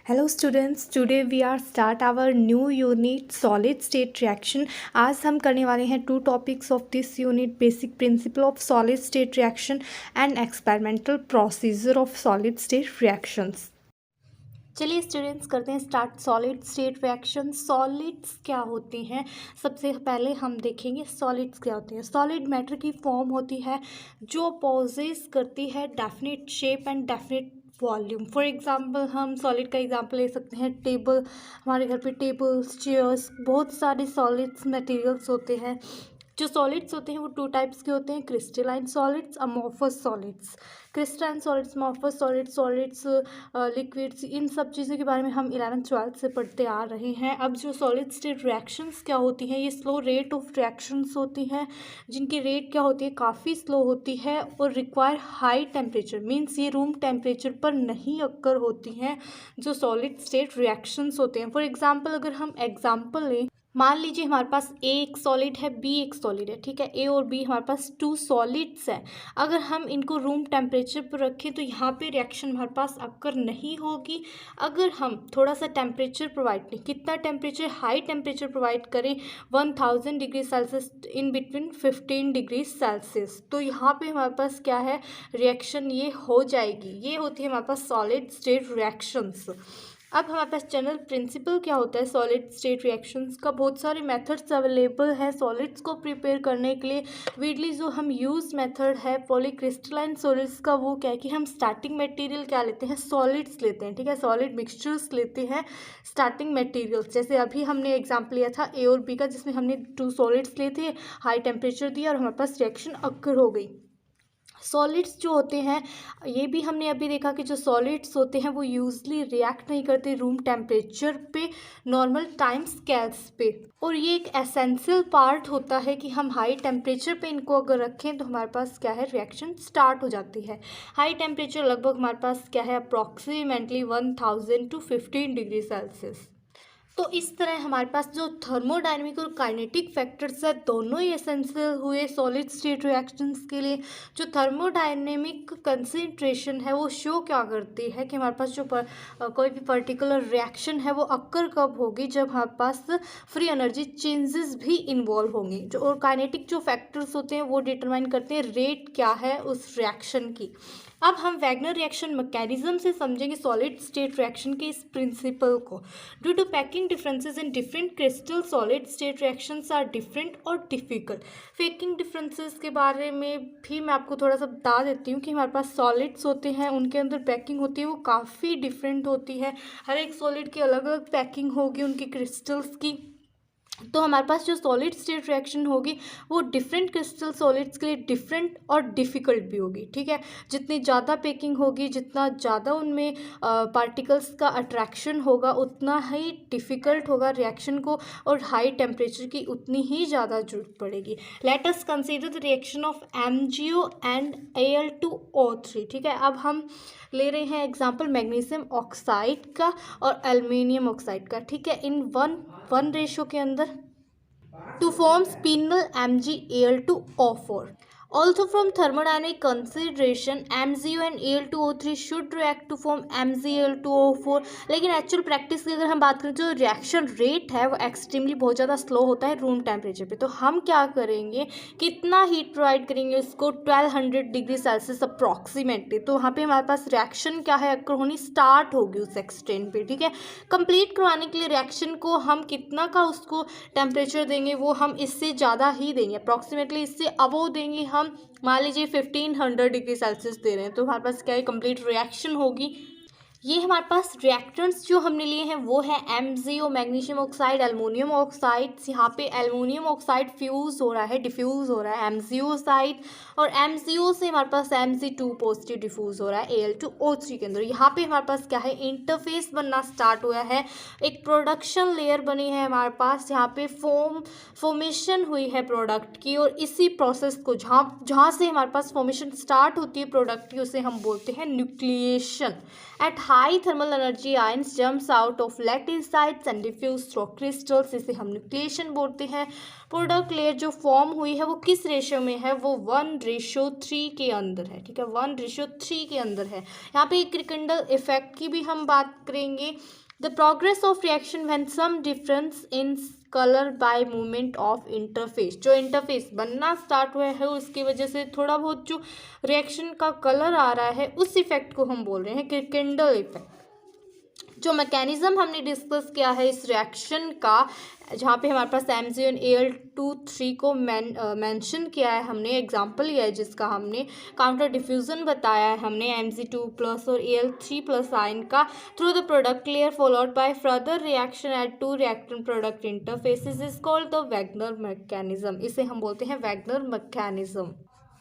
Hello students, today we are start our new unit solid state reaction। आज हम करने वाले हैं to topics of this unit, basic principle of solid state reaction and experimental procedure of solid state reactions. चलिए students करते हैं start solid state reaction. Solids क्या होती हैं, सबसे पहले हम देखेंगे सॉलिड्स क्या होती हैं। सॉलिड मैटर की फॉर्म होती है जो पोजेस करती है definite shape and definite volume. For example हम सॉलिड का एग्जांपल ले सकते हैं टेबल। हमारे घर पे टेबल्स, चेयर्स, बहुत सारे सॉलिड्स मटेरियल्स होते हैं। जो सॉलिड्स होते हैं वो टू टाइप्स के होते हैं, crystalline solids, amorphous solids. Crystalline solids, amorphous solids, solids, liquids, इन सब चीज़ों के बारे में हम 11th-12th से पढ़ते आ रहे हैं। अब जो सॉलिड स्टेट रिएक्शंस क्या होती हैं, ये स्लो रेट ऑफ रिएक्शंस होती हैं जिनकी रेट क्या होती है, काफ़ी स्लो होती है और रिक्वायर हाई टेम्परेचर, मीन्स ये रूम टेम्परेचर पर नहीं अक्कर होती हैं जो सॉलिड स्टेट रिएक्शंस होते हैं। फॉर एग्जाम्पल अगर हम एग्जाम्पल लें, मान लीजिए हमारे पास ए एक सॉलिड है, बी एक सॉलिड है, ठीक है। ए और बी हमारे पास टू सॉलिड्स हैं। अगर हम इनको रूम टेम्परेचर पर रखें तो यहाँ पे रिएक्शन हमारे पास अक्कर नहीं होगी। अगर हम थोड़ा सा टेम्परेचर प्रोवाइड करें, कितना टेम्परेचर, हाई टेम्परेचर प्रोवाइड करें 1000 degree Celsius in between 15 degree Celsius, तो यहाँ पे हमारे पास क्या है, रिएक्शन ये हो जाएगी। ये होती है हमारे पास सॉलिड स्टेट रिएक्शंस। अब हमारे पास जनरल प्रिंसिपल क्या होता है सॉलिड स्टेट रिएक्शंस का। बहुत सारे मेथड्स अवेलेबल है सॉलिड्स को प्रिपेयर करने के लिए। वीडली जो हम यूज मेथड है पॉलीक्रिस्टलाइन सॉलिड्स का, वो क्या है कि हम स्टार्टिंग मटेरियल क्या लेते हैं, सॉलिड्स लेते हैं, ठीक है। सॉलिड मिक्सचर्स लेते हैं स्टार्टिंग मटेरियल्स। जैसे अभी हमने एग्जाम्पल लिया था ए और बी का, जिसमें हमने टू सॉलिड्स लिए थे, हाई टेम्परेचर दिया और हमारे पास रिएक्शन अक्कर हो गई। सॉलिड्स जो होते हैं, ये भी हमने अभी देखा कि जो सॉलिड्स होते हैं वो यूजली रिएक्ट नहीं करते रूम टेम्परेचर पे, नॉर्मल टाइम स्केल्स पे। और ये एक एसेंशियल पार्ट होता है कि हम हाई टेम्परेचर पे इनको अगर रखें तो हमारे पास क्या है, रिएक्शन स्टार्ट हो जाती है। हाई टेम्परेचर लगभग हमारे पास क्या है, अप्रॉक्सीमेटली 1000 to 15 डिग्री सेल्सियस। तो इस तरह हमारे पास जो थर्मोडायनेमिक और काइनेटिक फैक्टर्स है, दोनों ही एसेंशियल हुए सॉलिड स्टेट रिएक्शंस के लिए। जो थर्मोडायनेमिक कंसंट्रेशन है वो शो क्या करती है कि हमारे पास जो कोई भी पर्टिकुलर रिएक्शन है वो अक्कर कब होगी, जब हमारे पास फ्री एनर्जी चेंजेस भी इन्वॉल्व होंगे। जो और काइनेटिक जो फैक्टर्स होते हैं वो डिटरमाइन करते हैं रेट क्या है उस रिएक्शन की। अब हम वैगनर रिएक्शन मैकेनिज्म से समझेंगे सॉलिड स्टेट रिएक्शन के इस प्रिंसिपल को। Due to packing differences in different crystal solid state reactions are different और डिफिकल्ट। पैकिंग डिफरेंसेस के बारे में भी मैं आपको थोड़ा सा बता देती हूँ कि हमारे पास सॉलिड्स होते हैं, उनके अंदर पैकिंग होती है वो काफ़ी डिफरेंट होती है। हर एक सॉलिड की अलग अलग पैकिंग होगी उनकी क्रिस्टल्स की। तो हमारे पास जो सॉलिड स्टेट रिएक्शन होगी वो डिफरेंट क्रिस्टल सॉलिड्स के लिए डिफरेंट और डिफ़िकल्ट भी होगी, ठीक है। जितनी ज़्यादा पैकिंग होगी, जितना ज़्यादा उनमें पार्टिकल्स का अट्रैक्शन होगा, उतना ही डिफ़िकल्ट होगा रिएक्शन को, और हाई टेम्परेचर की उतनी ही ज़्यादा जरूरत पड़ेगी। Let us consider the reaction of MgO and Al2O3, ठीक है। अब हम ले रहे हैं एग्जाम्पल मैग्नीशियम ऑक्साइड का और एल्युमिनियम ऑक्साइड का, ठीक है। इन वन रेशो के अंदर to form spinel MgAl2O4. Also from thermodynamic consideration, MgO and Al2O3 should react to form MgAl2O4. लेकिन एक्चुअल प्रैक्टिस की अगर हम बात करें, जो रिएक्शन रेट है वो एक्सट्रीमली बहुत ज़्यादा स्लो होता है रूम टेम्परेचर पे। तो हम क्या करेंगे, कितना हीट प्रोवाइड करेंगे उसको, 1200 डिग्री सेल्सियस अप्रॉक्सीमेटली। तो वहाँ पे हमारे पास रिएक्शन क्या है, अक्कर होनी स्टार्ट होगी उस एक्सटेंट पे, ठीक है। कंप्लीट करवाने के लिए रिएक्शन को हम कितना का उसको टेम्परेचर देंगे, वो हम इससे ज़्यादा ही देंगे, अप्रॉक्सीमेटली इससे अबव देंगे। हम मान लीजिए 1500 डिग्री सेल्सियस दे रहे हैं, तो हमारे पास क्या है, कंप्लीट रिएक्शन होगी। ये हमारे पास रिएक्टेंट्स जो हमने लिए हैं वो है MgO magnesium oxide, aluminium oxide. यहाँ पे एल्युमिनियम ऑक्साइड फ्यूज हो रहा है, डिफ्यूज हो रहा है MgO साइड, और MgO से हमारे पास Mg2 पॉजिटिव डिफ्यूज हो रहा है Al2O3 के अंदर। यहाँ पे हमारे पास क्या है, इंटरफेस बनना स्टार्ट हुआ है, एक प्रोडक्शन लेयर बनी है हमारे पास। यहाँ पे फॉर्मेशन हुई है प्रोडक्ट की, और इसी प्रोसेस को जहाँ से हमारे पास फॉर्मेशन स्टार्ट होती है प्रोडक्ट की, उसे हम बोलते हैं nucleation. At high thermal energy, ions jumps out of lattice sites and diffuse through crystals, इसे हम न्यूक्लिएशन बोलते हैं। प्रोडक्ट लेयर जो फॉर्म हुई है वो किस रेशियो में है, वो 1:3 के अंदर है, ठीक है, 1:3 के अंदर है। यहाँ पे क्रिकेंडल इफेक्ट की भी हम बात करेंगे। The progress of reaction when some difference in colour by movement of interface, जो इंटरफेस बनना स्टार्ट हुआ है उसकी वजह से थोड़ा बहुत जो रिएक्शन का कलर आ रहा है उस इफेक्ट को हम बोल रहे हैं क्रिकेंडल इफेक्ट। जो मैकेनिज्म हमने डिस्कस किया है इस रिएक्शन का, जहाँ पे हमारे पास MgO Al2 3 को मेंशन किया है, हमने एग्जांपल लिया है जिसका हमने काउंटर डिफ्यूजन बताया है हमने Mg2+ और Al3+ आयन का through the product layer followed by further reaction at two reactant product interfaces is called the Wagner mechanism. इसे हम बोलते हैं Wagner mechanism.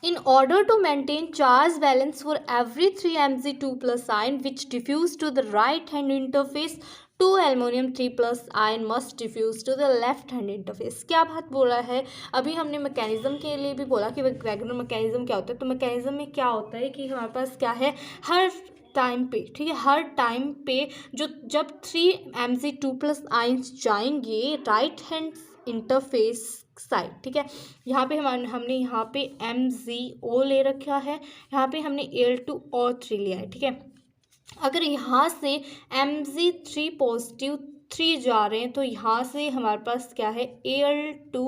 In order to maintain charge balance for every 3 Mg2+ ion which diffuse to the right hand interface, 2 aluminum 3+ ion must diffuse to the left hand interface। क्या बात बोला है, अभी हमने मैकेनिज्म के लिए भी बोला कि वैगनर मैकेनिज्म क्या होता है। तो मैकेनिज्म में क्या होता है कि हमारे पास क्या है, हर टाइम पे, ठीक है, हर टाइम पे जो जब 3 Mg2+ आयंस जाएंगे राइट हैंड इंटरफेस साइड, ठीक है, यहाँ पे हमने यहाँ पे MgO ले रखा है, यहाँ पे हमने Al2O3 लिया है, ठीक है। अगर यहाँ से Mg3+ 3 जा रहे हैं तो यहाँ से हमारे पास क्या है Al2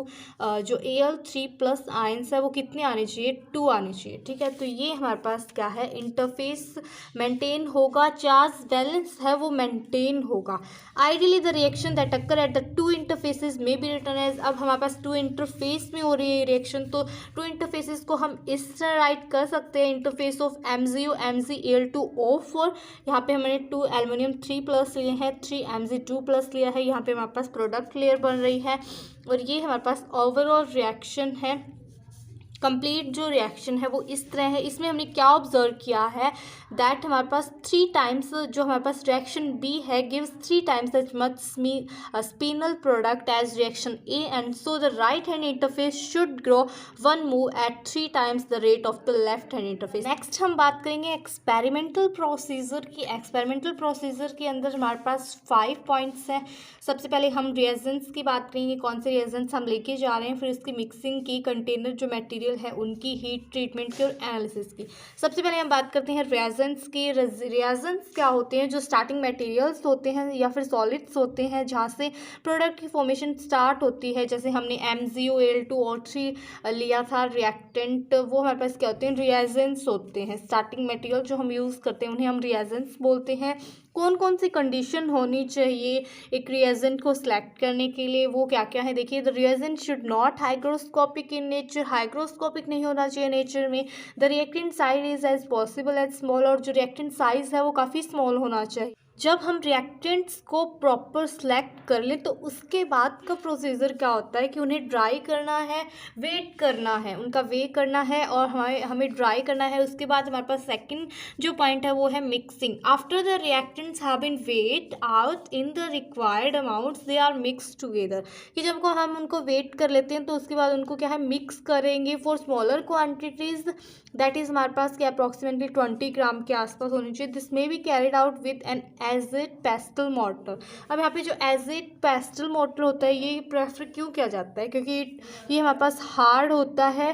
जो Al3+ आयंस है वो कितने आने चाहिए, 2 आने चाहिए, ठीक है। तो ये हमारे पास क्या है, इंटरफेस मेंटेन होगा, चार्ज बैलेंस है वो मेंटेन होगा। Ideally the reaction that occur at the 2 interfaces में बी रिटन एज, अब हमारे पास 2 इंटरफेस में हो रही है रिएक्शन, तो 2 इंटरफेसेस को हम इस तरह राइट कर सकते हैं, इंटरफेस ऑफ MgO MgAl2O4, यहाँ पे हमने 2 एल्युमिनियम 3+ लिए हैं, 3 Mg2+ लिया है, यहाँ पे हमारे पास प्रोडक्ट लेयर बन रही है और ये हमारे पास ओवरऑल रिएक्शन है। कंप्लीट जो रिएक्शन है वो इस तरह है। इसमें हमने क्या ऑब्जर्व किया है, दैट हमारे पास 3 टाइम्स जो हमारे पास रिएक्शन बी है gives 3 times as much spinel product as reaction A, and so the right hand interface should grow 1 move at 3 times the rate of the left hand interface. Next हम बात करेंगे experimental procedure की। Experimental procedure के अंदर हमारे पास 5 points हैं। सबसे पहले हम रिएजेंट्स की बात करेंगे, कौन से रिएजेंट्स हम लेके जा रहे हैं, फिर उसकी मिक्सिंग की, कंटेनर जो मटेरियल है उनकी हीट ट्रीटमेंट की और एनालिसिस की। सबसे पहले हम बात करते हैं रिएजेंट्स की। रिएजेंट्स क्या होते हैं, जो स्टार्टिंग मटेरियल्स होते हैं या फिर सॉलिड्स होते हैं जहाँ से प्रोडक्ट की फॉर्मेशन स्टार्ट होती है। जैसे हमने MgO Al2O3 लिया था रिएक्टेंट, वो हमारे पास क्या होते हैं, रिएजेंट्स होते हैं। स्टार्टिंग मटेरियल जो हम यूज़ करते हैं उन्हें हम रिएजेंट्स बोलते हैं। कौन कौन सी कंडीशन होनी चाहिए एक रिएजेंट को सिलेक्ट करने के लिए, वो क्या क्या है देखिए। The reagent should not hygroscopic in nature, hygroscopic नहीं होना चाहिए नेचर में। The reactant size is as possible as small, और जो रिएक्टेंट साइज है वो काफ़ी स्मॉल होना चाहिए। जब हम रिएक्टेंट्स को प्रॉपर सेलेक्ट कर लें तो उसके बाद का प्रोसीजर क्या होता है कि उन्हें ड्राई करना है, वेट करना है, उनका वेट करना है और हमें ड्राई करना है। उसके बाद हमारे पास सेकंड जो पॉइंट है वो है mixing. After the reactants have been weight out in the required amounts they are mix together, कि जब को हम उनको वेट कर लेते हैं तो उसके बाद उनको क्या है, मिक्स करेंगे for smaller quantities, that is हमारे पास क्या अप्रॉक्सीमेटली 20 ग्राम के आसपास होनी चाहिए। This may be carried out with an agate pestle mortar. अब यहाँ पे जो एजिड पेस्टल मोटर होता है ये प्रेफर क्यों किया जाता है, क्योंकि ये हमारे पास हार्ड होता है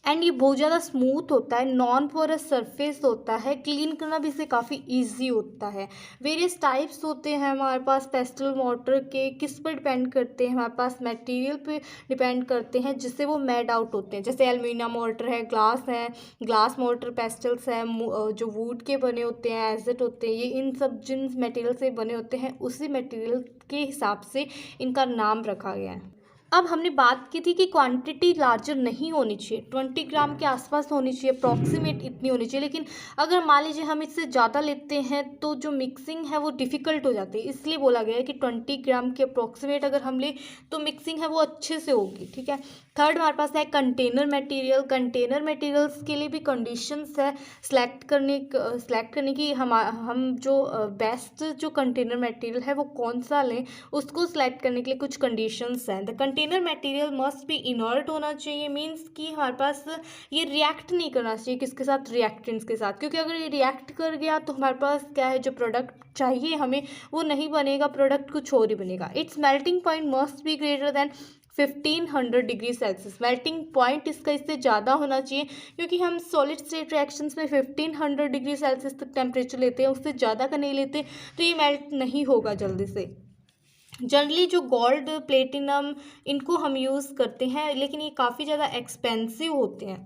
एंड ये बहुत ज़्यादा स्मूथ होता है, नॉन पोरस सरफेस होता है, क्लीन करना भी इसे काफ़ी इजी होता है। वेरियस टाइप्स होते हैं हमारे पास पेस्टल मोटर के, किस पर डिपेंड करते हैं, हमारे पास मटेरियल पे डिपेंड करते हैं जिससे वो मेड आउट होते हैं। जैसे एल्यूमिनियम मोटर है, ग्लास मोटर पेस्टल्स हैं, जो वुड के बने होते हैं, एसिड होते हैं, ये इन सब जिन मटेरियल से बने होते हैं उसी मटेरियल के हिसाब से इनका नाम रखा गया है। अब हमने बात की थी कि क्वांटिटी लार्जर नहीं होनी चाहिए, 20 ग्राम के आसपास होनी चाहिए, अप्रॉक्सीमेट इतनी होनी चाहिए। लेकिन अगर मान लीजिए हम इससे ज़्यादा लेते हैं तो जो मिक्सिंग है वो डिफ़िकल्ट हो जाती है, इसलिए बोला गया है कि 20 ग्राम के अप्रॉक्सीमेट अगर हम लें तो मिक्सिंग है वो अच्छे से होगी, ठीक है। थर्ड हमारे पास है कंटेनर मटेरियल। कंटेनर मटेरियल्स के लिए भी कंडीशंस है सेलेक्ट करने की। हम जो बेस्ट जो कंटेनर मटेरियल है वो कौन सा लें, उसको सिलेक्ट करने के लिए कुछ कंडीशंस हैं। The container material must be inert होना चाहिए, मीन्स कि हमारे पास ये रिएक्ट नहीं करना चाहिए किसके साथ, रिएक्टेंट्स के साथ, क्योंकि अगर ये रिएक्ट कर गया तो हमारे पास क्या है, जो प्रोडक्ट चाहिए हमें वो नहीं बनेगा, प्रोडक्ट कुछ और ही बनेगा। It's melting point must be greater than 1500 degree Celsius. Melting point इसका इससे ज़्यादा होना चाहिए, क्योंकि हम सॉलिड स्टेट रिएक्शंस में 1500 डिग्री सेल्सियस तक टेम्परेचर लेते हैं, उससे ज़्यादा का नहीं लेते, तो ये मेल्ट नहीं होगा जल्दी से। जनरली जो गोल्ड, प्लेटिनम, इनको हम यूज़ करते हैं, लेकिन ये काफ़ी ज़्यादा एक्सपेंसिव होते हैं।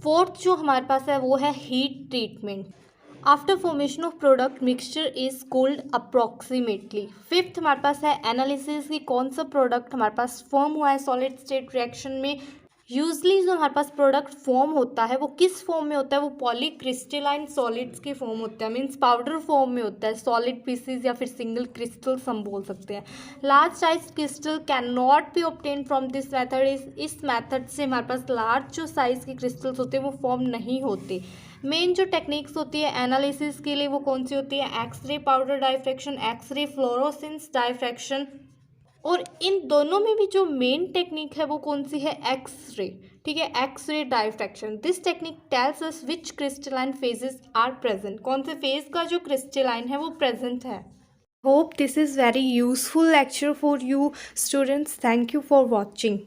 फोर्थ जो हमारे पास है वो है heat treatment. After formation of product mixture is cooled approximately. Fifth हमारे पास है एनालिसिस की कौन सा प्रोडक्ट हमारे पास फॉर्म हुआ है सॉलिड स्टेट रिएक्शन में। यूजली जो हमारे पास प्रोडक्ट फॉर्म होता है वो किस फॉर्म में होता है, वो पॉलीक्रिस्टलाइन सॉलिड्स के फॉर्म होता है, मीन्स पाउडर फॉर्म में होता है, सॉलिड पीसीज या फिर सिंगल क्रिस्टल्स हम बोल सकते हैं। Large size crystal can not be obtain from this method. इस मेथड से हमारे पास लार्ज जो साइज के क्रिस्टल्स होते हैं वो फॉर्म नहीं होते। मेन जो टेक्निक्स होती है एनालिसिस के लिए वो कौन सी होती है, X ray powder diffraction, X ray fluorescence diffraction, और इन दोनों में भी जो मेन टेक्निक है वो कौन सी है, एक्सरे। ठीक है, X ray diffraction. This technique tells us which crystalline phases are present, कौन से फेज का जो क्रिस्टलाइन है वो प्रेजेंट है। Hope this is very useful lecture for you students. Thank you for watching.